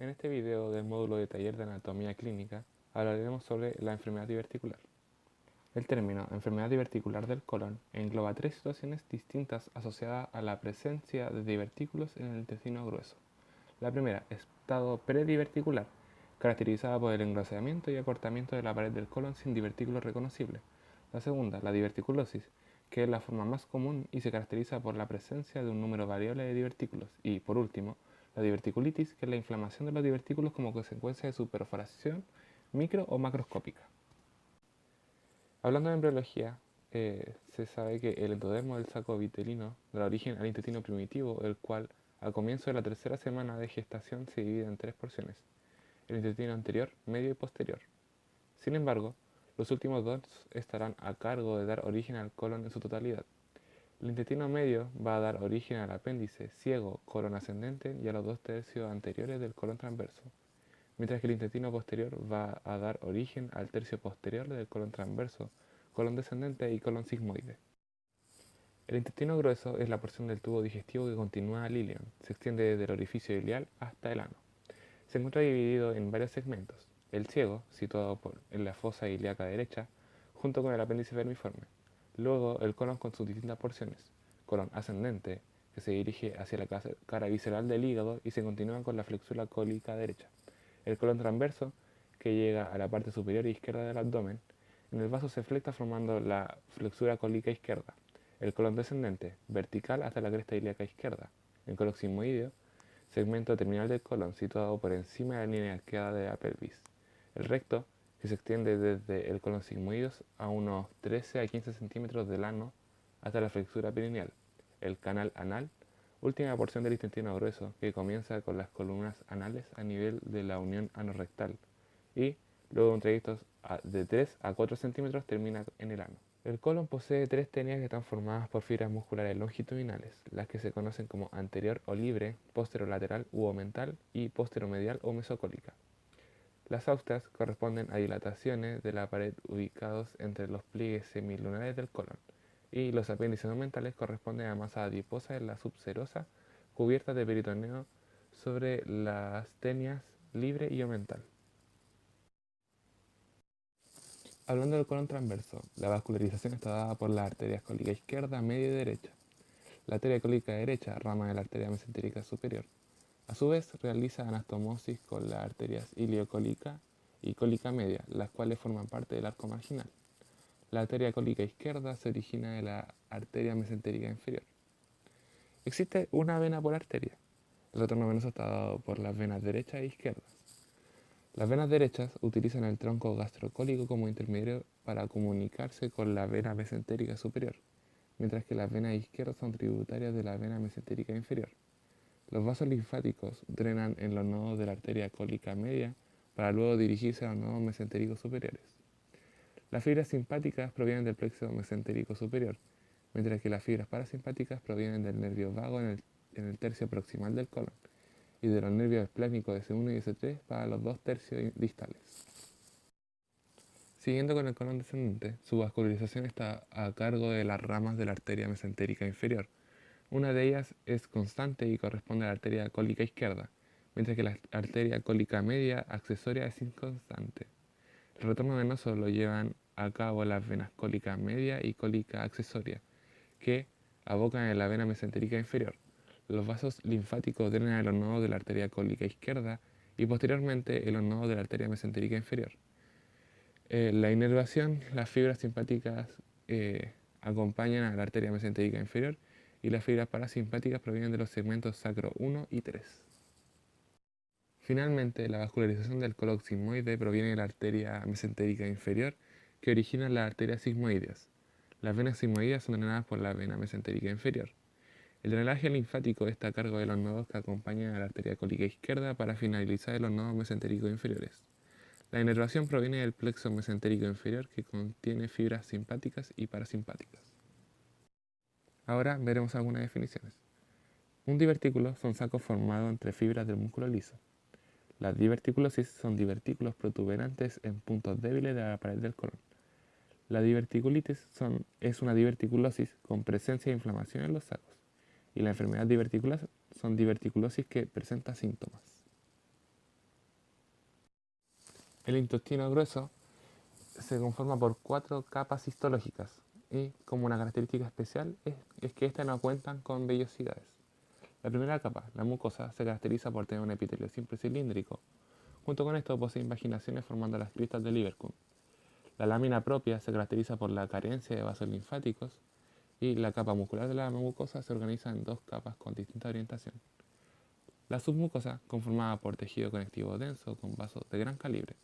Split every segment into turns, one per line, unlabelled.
En este video del módulo de taller de anatomía clínica hablaremos sobre la enfermedad diverticular. El término enfermedad diverticular del colon engloba tres situaciones distintas asociadas a la presencia de divertículos en el intestino grueso. La primera, estado prediverticular, caracterizada por el engrosamiento y acortamiento de la pared del colon sin divertículos reconocibles. La segunda, la diverticulosis, que es la forma más común y se caracteriza por la presencia de un número variable de divertículos. Y, por último, la diverticulitis, que es la inflamación de los divertículos como consecuencia de su perforación micro o macroscópica. Hablando de embriología, se sabe que el endodermo del saco vitelino da origen al intestino primitivo, el cual al comienzo de la tercera semana de gestación se divide en tres porciones: el intestino anterior, medio y posterior. Sin embargo, los últimos dos estarán a cargo de dar origen al colon en su totalidad. El intestino medio va a dar origen al apéndice, ciego, colon ascendente y a los 2/3 anteriores del colon transverso, mientras que el intestino posterior va a dar origen al tercio posterior del colon transverso, colon descendente y colon sigmoide. El intestino grueso es la porción del tubo digestivo que continúa al ileón, se extiende desde el orificio ileal hasta el ano. Se encuentra dividido en varios segmentos: el ciego, situado en la fosa ilíaca derecha, junto con el apéndice vermiforme. Luego el colon con sus distintas porciones: colon ascendente, que se dirige hacia la cara visceral del hígado y se continúa con la flexura cólica derecha. El colon transverso, que llega a la parte superior e izquierda del abdomen. En el vaso se flecta formando la flexura cólica izquierda. El colon descendente, vertical hasta la cresta ilíaca izquierda. El colon sigmoideo, segmento terminal del colon, situado por encima de la línea arqueada de la pelvis. El recto, que se extiende desde el colon sigmoideo a unos 13 a 15 centímetros del ano hasta la flexura perineal. El canal anal, última porción del intestino grueso, que comienza con las columnas anales a nivel de la unión anorrectal y, luego un trayecto de 3 a 4 centímetros, termina en el ano. El colon posee tres tenias que están formadas por fibras musculares longitudinales, las que se conocen como anterior o libre, posterolateral u omental y posteromedial o mesocólica. Las austas corresponden a dilataciones de la pared ubicados entre los pliegues semilunares del colon, y los apéndices omentales corresponden a masa adiposa en la subserosa cubierta de peritoneo sobre las tenias libre y omental. Hablando del colon transverso, la vascularización está dada por las arterias cólica izquierda, media y derecha. La arteria cólica derecha, rama de la arteria mesentérica superior. A su vez, realiza anastomosis con las arterias iliocólica y cólica media, las cuales forman parte del arco marginal. La arteria cólica izquierda se origina de la arteria mesentérica inferior. Existe una vena por arteria. El retorno venoso está dado por las venas derecha e izquierda. Las venas derechas utilizan el tronco gastrocólico como intermediario para comunicarse con la vena mesentérica superior, mientras que las venas izquierdas son tributarias de la vena mesentérica inferior. Los vasos linfáticos drenan en los nodos de la arteria cólica media para luego dirigirse a los nodos mesentéricos superiores. Las fibras simpáticas provienen del plexo mesentérico superior, mientras que las fibras parasimpáticas provienen del nervio vago en el tercio proximal del colon y de los nervios esplénicos de S1 y S3 para los 2/3 distales. Siguiendo con el colon descendente, su vascularización está a cargo de las ramas de la arteria mesentérica inferior. Una de ellas es constante y corresponde a la arteria cólica izquierda, mientras que la arteria cólica media accesoria es inconstante. El retorno venoso lo llevan a cabo las venas cólica media y cólica accesoria, que abocan en la vena mesentérica inferior. Los vasos linfáticos drenan en los nodos de la arteria cólica izquierda y posteriormente en los nodos de la arteria mesentérica inferior. La inervación, las fibras simpáticas acompañan a la arteria mesentérica inferior y las fibras parasimpáticas provienen de los segmentos sacro 1 y 3. Finalmente, la vascularización del colon sigmoide proviene de la arteria mesentérica inferior, que origina las arterias sigmoideas. Las venas sigmoideas son drenadas por la vena mesentérica inferior. El drenaje linfático está a cargo de los nodos que acompañan a la arteria cólica izquierda para finalizar en los nodos mesentéricos inferiores. La inervación proviene del plexo mesentérico inferior, que contiene fibras simpáticas y parasimpáticas. Ahora veremos algunas definiciones. Un divertículo son sacos formados entre fibras del músculo liso. Las diverticulosis son divertículos protuberantes en puntos débiles de la pared del colon. La diverticulitis es una diverticulosis con presencia de inflamación en los sacos. Y la enfermedad diverticular son diverticulosis que presenta síntomas. El intestino grueso se conforma por 4 capas histológicas y, como una característica especial, es que éstas no cuentan con vellosidades. La primera capa, la mucosa, se caracteriza por tener un epitelio simple cilíndrico. Junto con esto posee invaginaciones formando las cristas de Lieberkühn. La lámina propia se caracteriza por la carencia de vasos linfáticos y la capa muscular de la mucosa se organiza en 2 capas con distinta orientación. La submucosa, conformada por tejido conectivo denso con vasos de gran calibre.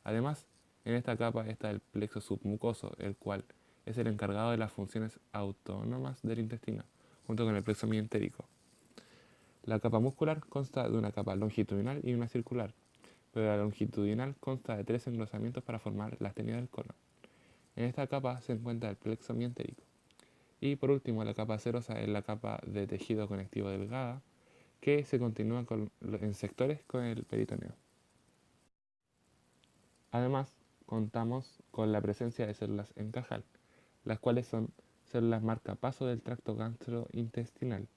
Además, en esta capa está el plexo submucoso, el cual es el encargado de las funciones autónomas del intestino, junto con el plexo mientérico. La capa muscular consta de una capa longitudinal y una circular, pero la longitudinal consta de 3 engrosamientos para formar la astenia del colon. En esta capa se encuentra el plexo mientérico. Y por último, la capa serosa es la capa de tejido conectivo delgada, que se continúa en sectores con el peritoneo. Además, contamos con la presencia de células en cajal, las cuales son células marcapaso del tracto gastrointestinal,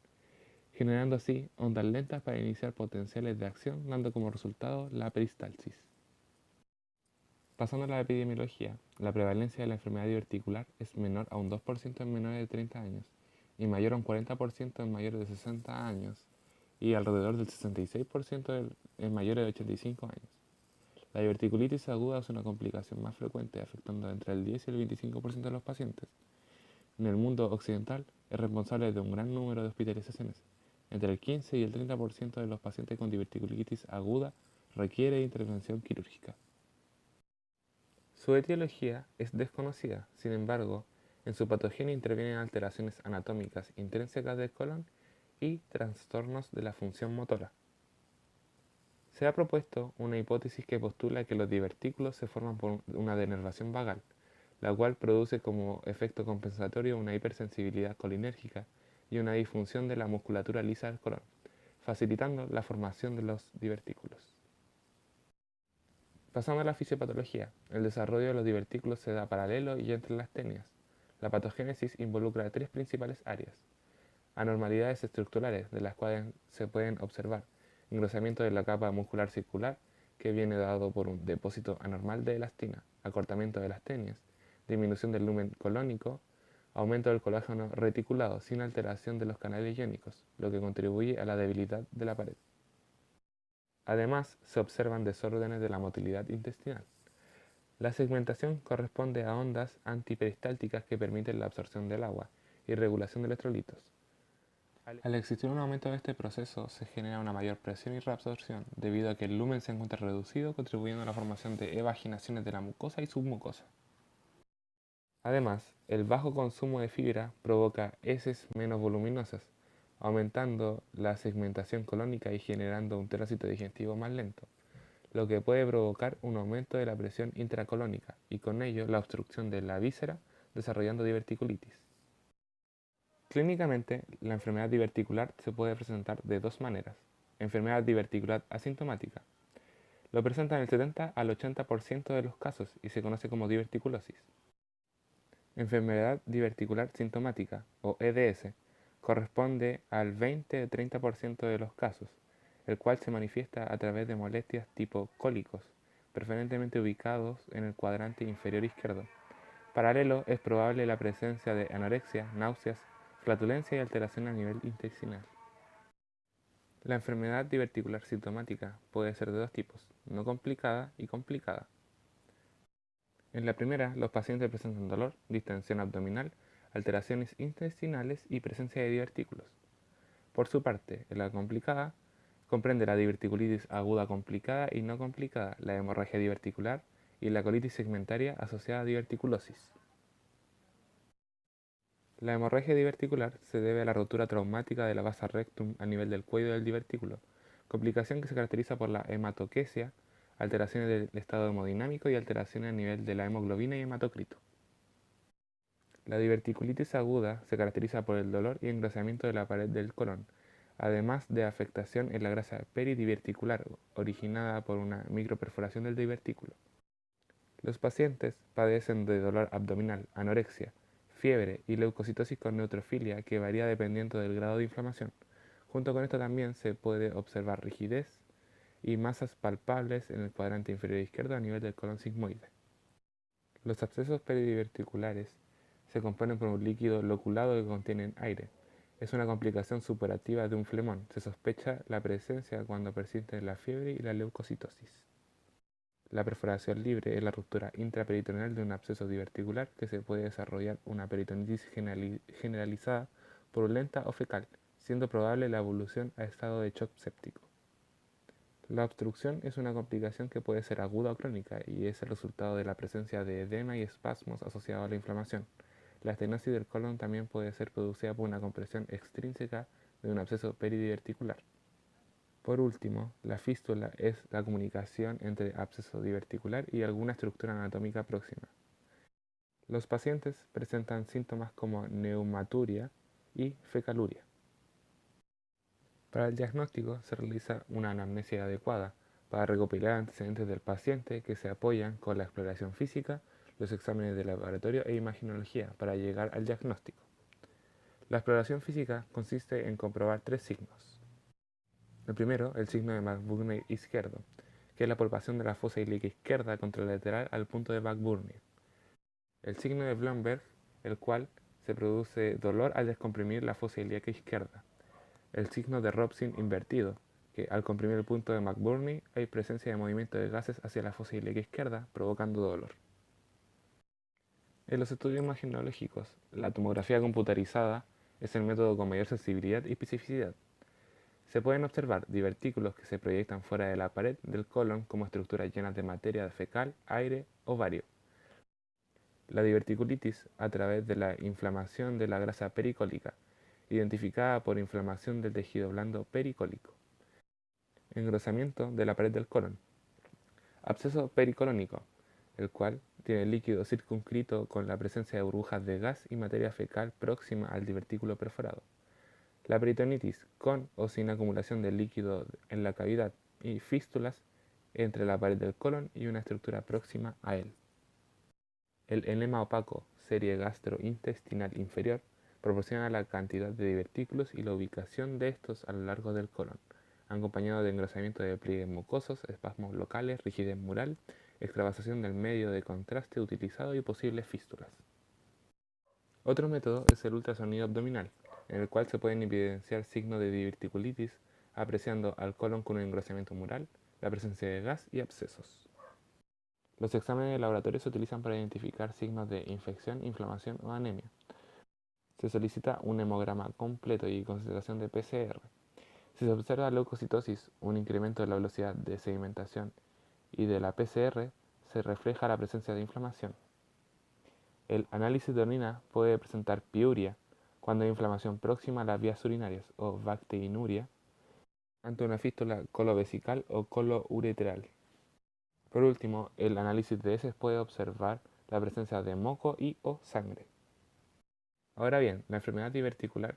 generando así ondas lentas para iniciar potenciales de acción, dando como resultado la peristalsis. Pasando a la epidemiología, la prevalencia de la enfermedad diverticular es menor a un 2% en menores de 30 años y mayor a un 40% en mayores de 60 años y alrededor del 66% en mayores de 85 años. La diverticulitis aguda es una complicación más frecuente, afectando entre el 10 y el 25% de los pacientes. En el mundo occidental es responsable de un gran número de hospitalizaciones. Entre el 15 y el 30% de los pacientes con diverticulitis aguda requiere intervención quirúrgica. Su etiología es desconocida, sin embargo, en su patogenia intervienen alteraciones anatómicas intrínsecas del colon y trastornos de la función motora. Se ha propuesto una hipótesis que postula que los divertículos se forman por una denervación vagal, la cual produce como efecto compensatorio una hipersensibilidad colinérgica y una disfunción de la musculatura lisa del colon, facilitando la formación de los divertículos. Pasando a la fisiopatología, el desarrollo de los divertículos se da paralelo y entre las tenias. La patogénesis involucra 3 principales áreas: anormalidades estructurales, de las cuales se pueden observar engrosamiento de la capa muscular circular, que viene dado por un depósito anormal de elastina, acortamiento de las tenias, disminución del lumen colónico, aumento del colágeno reticulado sin alteración de los canales iónicos, lo que contribuye a la debilidad de la pared. Además, se observan desórdenes de la motilidad intestinal. La segmentación corresponde a ondas antiperistálticas que permiten la absorción del agua y regulación de electrolitos. Al existir un aumento de este proceso, se genera una mayor presión y reabsorción, debido a que el lumen se encuentra reducido, contribuyendo a la formación de evaginaciones de la mucosa y submucosa. Además, el bajo consumo de fibra provoca heces menos voluminosas, aumentando la segmentación colónica y generando un tránsito digestivo más lento, lo que puede provocar un aumento de la presión intracolónica y con ello la obstrucción de la víscera, desarrollando diverticulitis. Clínicamente, la enfermedad diverticular se puede presentar de 2 maneras. Enfermedad diverticular asintomática. Lo presenta en el 70 al 80% de los casos y se conoce como diverticulosis. Enfermedad diverticular sintomática, o EDS, corresponde al 20-30% de los casos, el cual se manifiesta a través de molestias tipo cólicos, preferentemente ubicados en el cuadrante inferior izquierdo. Paralelo es probable la presencia de anorexia, náuseas, flatulencia y alteración a nivel intestinal. La enfermedad diverticular sintomática puede ser de 2 tipos, no complicada y complicada. En la primera, los pacientes presentan dolor, distensión abdominal, alteraciones intestinales y presencia de divertículos. Por su parte, en la complicada, comprende la diverticulitis aguda complicada y no complicada, la hemorragia diverticular y la colitis segmentaria asociada a diverticulosis. La hemorragia diverticular se debe a la rotura traumática de la vasa rectum a nivel del cuello del divertículo, complicación que se caracteriza por la hematoquesia, alteraciones del estado hemodinámico y alteraciones a nivel de la hemoglobina y hematocrito. La diverticulitis aguda se caracteriza por el dolor y engrosamiento de la pared del colon, además de afectación en la grasa peridiverticular originada por una microperforación del divertículo. Los pacientes padecen de dolor abdominal, anorexia, fiebre y leucocitosis con neutrofilia que varía dependiendo del grado de inflamación. Junto con esto también se puede observar rigidez y masas palpables en el cuadrante inferior izquierdo a nivel del colon sigmoide. Los abscesos peridiverticulares se componen por un líquido loculado que contiene aire. Es una complicación supurativa de un flemón. Se sospecha la presencia cuando persiste la fiebre y la leucocitosis. La perforación libre es la ruptura intraperitoneal de un absceso diverticular que se puede desarrollar una peritonitis generalizada, purulenta o fecal, siendo probable la evolución a estado de shock séptico. La obstrucción es una complicación que puede ser aguda o crónica y es el resultado de la presencia de edema y espasmos asociados a la inflamación. La estenosis del colon también puede ser producida por una compresión extrínseca de un absceso peridiverticular. Por último, la fístula es la comunicación entre absceso diverticular y alguna estructura anatómica próxima. Los pacientes presentan síntomas como neumaturia y fecaluria. Para el diagnóstico se realiza una anamnesia adecuada para recopilar antecedentes del paciente que se apoyan con la exploración física, los exámenes de laboratorio e imagenología para llegar al diagnóstico. La exploración física consiste en comprobar tres signos. El primero, el signo de McBurney izquierdo, que es la palpación de la fosa ilíaca izquierda contralateral al punto de McBurney. El signo de Blomberg, el cual se produce dolor al descomprimir la fosa ilíaca izquierda. El signo de Robson invertido, que al comprimir el punto de McBurney hay presencia de movimiento de gases hacia la fosa ilíaca izquierda, provocando dolor. En los estudios imagenológicos, la tomografía computarizada es el método con mayor sensibilidad y especificidad. Se pueden observar divertículos que se proyectan fuera de la pared del colon como estructuras llenas de materia fecal, aire, ovario. La diverticulitis a través de la inflamación de la grasa pericólica, identificada por inflamación del tejido blando pericólico. Engrosamiento de la pared del colon. Absceso pericolónico, el cual tiene líquido circunscrito con la presencia de burbujas de gas y materia fecal próxima al divertículo perforado. La peritonitis, con o sin acumulación de líquido en la cavidad, y fístulas entre la pared del colon y una estructura próxima a él. El enema opaco, serie gastrointestinal inferior, proporciona la cantidad de divertículos y la ubicación de estos a lo largo del colon, acompañado de engrosamiento de pliegues mucosos, espasmos locales, rigidez mural, extravasación del medio de contraste utilizado y posibles fístulas. Otro método es el ultrasonido abdominal, en el cual se pueden evidenciar signos de diverticulitis apreciando al colon con un engrosamiento mural, la presencia de gas y abscesos. Los exámenes de laboratorio se utilizan para identificar signos de infección, inflamación o anemia. Se solicita un hemograma completo y concentración de PCR. Si se observa leucocitosis, un incremento de la velocidad de sedimentación y de la PCR, se refleja la presencia de inflamación. El análisis de orina puede presentar piuria cuando hay inflamación próxima a las vías urinarias o bacterinuria ante una fístula colovesical o coloureteral. Por último, el análisis de heces puede observar la presencia de moco y o sangre. Ahora bien, la enfermedad diverticular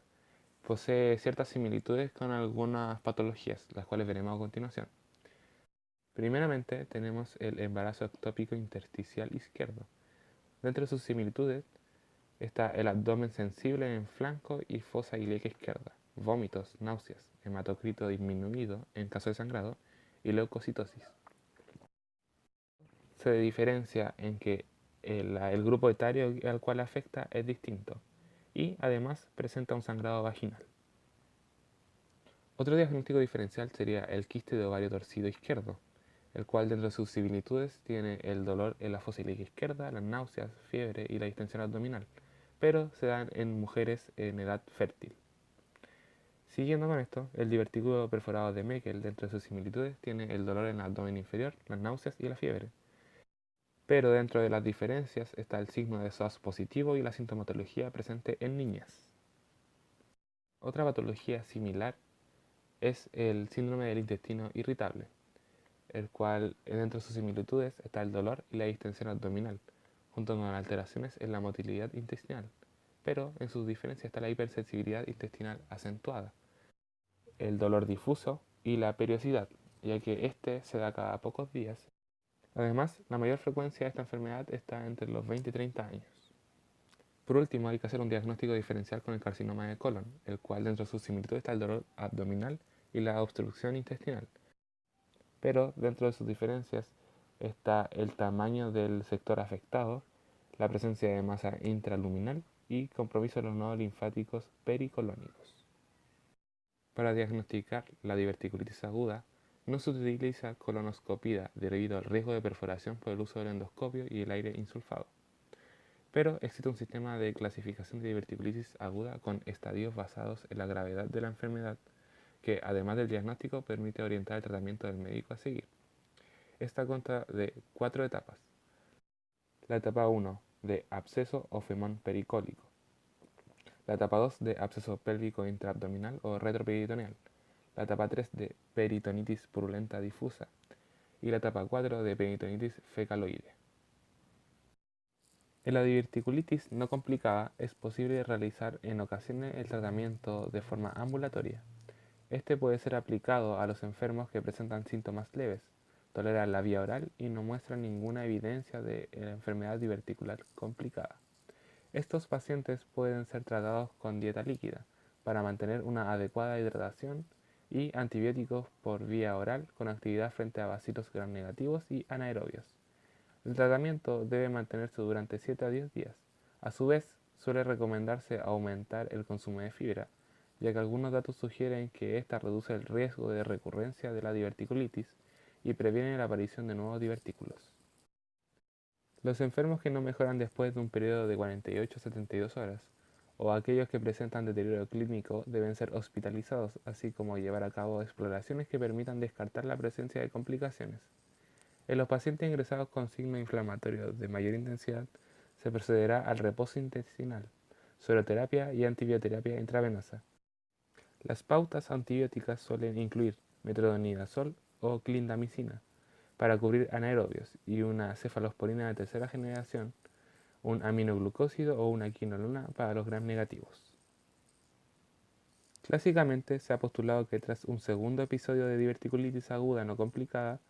posee ciertas similitudes con algunas patologías, las cuales veremos a continuación. Primeramente, tenemos el embarazo ectópico intersticial izquierdo. Dentro de sus similitudes está el abdomen sensible en flanco y fosa ilíaca izquierda, vómitos, náuseas, hematocrito disminuido en caso de sangrado y leucocitosis. Se diferencia en que el grupo etario al cual afecta es distinto y además presenta un sangrado vaginal. Otro diagnóstico diferencial sería el quiste de ovario torcido izquierdo, el cual dentro de sus similitudes tiene el dolor en la fosa ilíaca izquierda, las náuseas, fiebre y la distensión abdominal, pero se dan en mujeres en edad fértil. Siguiendo con esto, el divertículo perforado de Meckel dentro de sus similitudes tiene el dolor en el abdomen inferior, las náuseas y la fiebre. Pero dentro de las diferencias está el signo de SOAS positivo y la sintomatología presente en niñas. Otra patología similar es el síndrome del intestino irritable, el cual dentro de sus similitudes está el dolor y la distensión abdominal, junto con alteraciones en la motilidad intestinal, pero en sus diferencias está la hipersensibilidad intestinal acentuada, el dolor difuso y la periodicidad, ya que este se da cada pocos días. Además, la mayor frecuencia de esta enfermedad está entre los 20 y 30 años. Por último, hay que hacer un diagnóstico diferencial con el carcinoma de colon, el cual dentro de sus similitudes está el dolor abdominal y la obstrucción intestinal. pero dentro de sus diferencias está el tamaño del sector afectado, la presencia de masa intraluminal y compromiso de los nodos linfáticos pericolónicos. Para diagnosticar la diverticulitis aguda, no se utiliza colonoscopia debido al riesgo de perforación por el uso del endoscopio y el aire insulfado. Pero existe un sistema de clasificación de diverticulitis aguda con estadios basados en la gravedad de la enfermedad que, además del diagnóstico, permite orientar el tratamiento del médico a seguir. Esta consta de 4 etapas. La etapa 1 de absceso o femón pericólico. La etapa 2 de absceso pélvico intraabdominal o retroperitoneal. La etapa 3 de peritonitis purulenta difusa. Y la etapa 4 de peritonitis fecaloide. En la diverticulitis no complicada es posible realizar en ocasiones el tratamiento de forma ambulatoria. Este puede ser aplicado a los enfermos que presentan síntomas leves, toleran la vía oral y no muestran ninguna evidencia de la enfermedad diverticular complicada. Estos pacientes pueden ser tratados con dieta líquida para mantener una adecuada hidratación y antibióticos por vía oral con actividad frente a bacilos gram negativos y anaerobios. El tratamiento debe mantenerse durante 7 a 10 días. A su vez, suele recomendarse aumentar el consumo de fibra, ya que algunos datos sugieren que ésta reduce el riesgo de recurrencia de la diverticulitis y previene la aparición de nuevos divertículos. Los enfermos que no mejoran después de un periodo de 48 a 72 horas, o aquellos que presentan deterioro clínico, deben ser hospitalizados, así como llevar a cabo exploraciones que permitan descartar la presencia de complicaciones. En los pacientes ingresados con signos inflamatorios de mayor intensidad, se procederá al reposo intestinal, sueroterapia y antibioterapia intravenosa. Las pautas antibióticas suelen incluir metronidazol o clindamicina para cubrir anaerobios y una cefalosporina de tercera generación, un aminoglucósido o una quinolona para los gram negativos. Clásicamente se ha postulado que tras un segundo episodio de diverticulitis aguda no complicada,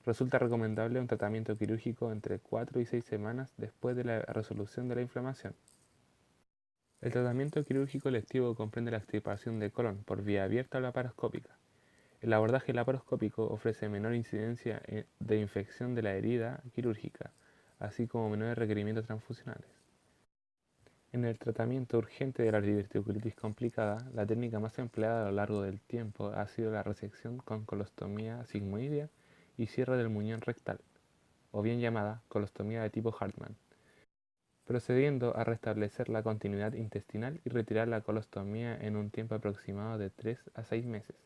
resulta recomendable un tratamiento quirúrgico entre 4 y 6 semanas después de la resolución de la inflamación. El tratamiento quirúrgico electivo comprende la extirpación del colon por vía abierta o laparoscópica. El abordaje laparoscópico ofrece menor incidencia de infección de la herida quirúrgica, así como menores requerimientos transfusionales. En el tratamiento urgente de la diverticulitis complicada, la técnica más empleada a lo largo del tiempo ha sido la resección con colostomía sigmoidea y cierre del muñón rectal, o bien llamada colostomía de tipo Hartmann, procediendo a restablecer la continuidad intestinal y retirar la colostomía en un tiempo aproximado de 3 a 6 meses.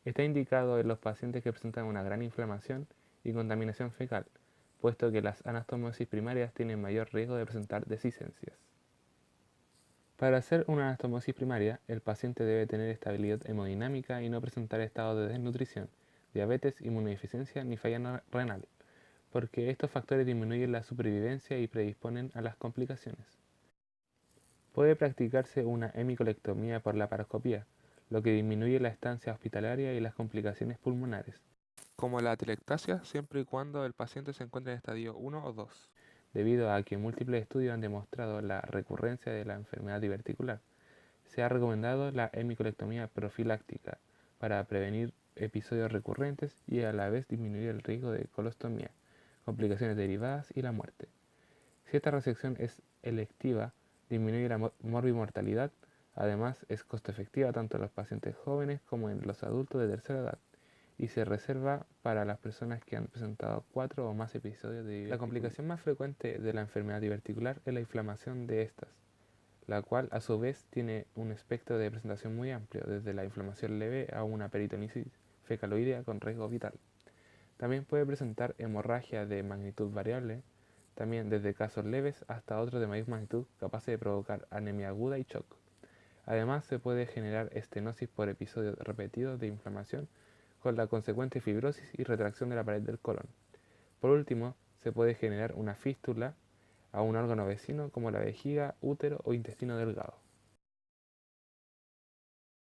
Está indicado en los pacientes que presentan una gran inflamación y contaminación fecal, puesto que las anastomosis primarias tienen mayor riesgo de presentar dehiscencias. Para hacer una anastomosis primaria, el paciente debe tener estabilidad hemodinámica y no presentar estados de desnutrición, diabetes, inmunodeficiencia ni falla renal, porque estos factores disminuyen la supervivencia y predisponen a las complicaciones. Puede practicarse una hemicolectomía por laparoscopía, lo que disminuye la estancia hospitalaria y las complicaciones pulmonares, como la atelectasia, siempre y cuando el paciente se encuentre en estadio 1 o 2, debido a que múltiples estudios han demostrado la recurrencia de la enfermedad diverticular. Se ha recomendado la hemicolectomía profiláctica para prevenir episodios recurrentes y a la vez disminuir el riesgo de colostomía, complicaciones derivadas y la muerte. Si esta resección es electiva, disminuye la morbimortalidad, además es costo efectiva tanto en los pacientes jóvenes como en los adultos de tercera edad y se reserva para las personas que han presentado 4 o más episodios de diverticulitis. La complicación más frecuente de la enfermedad diverticular es la inflamación de estas, la cual a su vez tiene un espectro de presentación muy amplio, desde la inflamación leve a una peritonitis fecaloidea con riesgo vital. También puede presentar hemorragia de magnitud variable, también desde casos leves hasta otros de mayor magnitud capaces de provocar anemia aguda y shock. Además, se puede generar estenosis por episodios repetidos de inflamación con la consecuente fibrosis y retracción de la pared del colon. Por último, se puede generar una fístula a un órgano vecino como la vejiga, útero o intestino delgado.